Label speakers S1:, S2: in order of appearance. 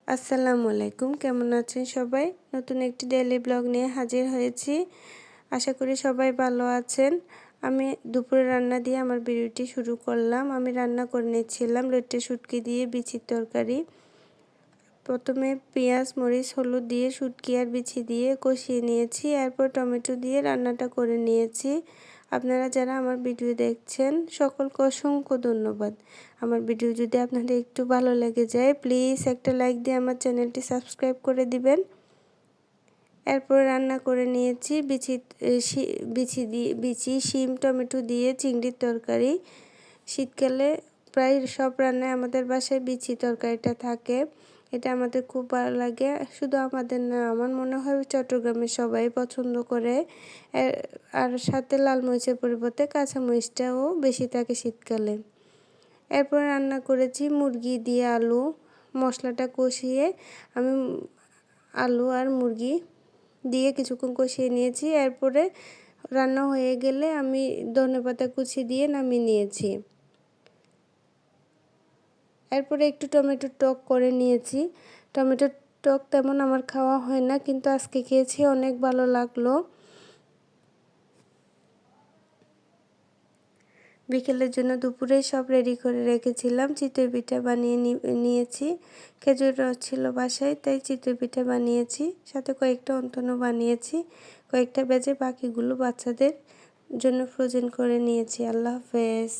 S1: আসসালামু আলাইকুম, কেমন আছেন সবাই? নতুন একটি ডেইলি ব্লগ নিয়ে হাজির হয়েছি। আশা করি সবাই ভালো আছেন। আমি দুপুরে রান্না দিয়ে আমার ভিডিওটি শুরু করলাম। আমি রান্না করে নিচ্ছিলাম লইট্টে শুটকি দিয়ে বিচির তরকারি। প্রথমে পেঁয়াজ, মরিচ, হলুদ দিয়ে শুটকি আর বিচি দিয়ে কষিয়ে নিয়েছি। এরপর টমেটো দিয়ে রান্নাটা করে নিয়েছি। আপনারা যারা আমার ভিডিও দেখছেন সকলকে অসংখ্য ধন্যবাদ। আমার ভিডিও যদি আপনাদের একটু ভালো লেগে যায় প্লিজ একটা লাইক দিয়ে আমার চ্যানেলটি সাবস্ক্রাইব করে দিবেন। এরপর রান্না করে নিয়েছি বিচি, শিম, টমেটো দিয়ে চিংড়ির তরকারি। শীতকালে প্রায় সব রান্নায় আমাদের বাসায় বিচি তরকারিটা থাকে। এটা আমাদের খুব ভালো লাগে, শুধু আমাদের না, আমার মনে হয় চট্টগ্রামের সবাই পছন্দ করে। আর সাথে লাল মরিচের পরিবর্তে কাঁচা মরিচটাও বেশি থাকে শীতকালে। এরপর রান্না করেছি মুরগি দিয়ে আলু। মশলাটা কষিয়ে আমি আলু আর মুরগি দিয়ে কিছুক্ষণ কষিয়ে নিয়েছি। এরপরে রান্না হয়ে গেলে আমি ধনেপাতা কুচি দিয়ে নামিয়ে নিয়েছি। এরপরে একটু টমেটোর টক করে নিয়েছি। টমেটোর টক তেমন আমার খাওয়া হয় না, কিন্তু আজকে খেয়েছি, অনেক ভালো লাগলো। বিকেলের জন্য দুপুরেই সব রেডি করে রেখেছিলাম। চিতই পিঠা বানিয়ে নিয়েছি। খেজুর রস ছিল বাসায়, তাই চিতই পিঠা বানিয়েছি। সাথে কয়েকটা অন্তনও বানিয়েছি। কয়েকটা বেজে বাকিগুলো বাচ্চাদের জন্য ফ্রোজেন করে নিয়েছি। আল্লাহ হাফেজ।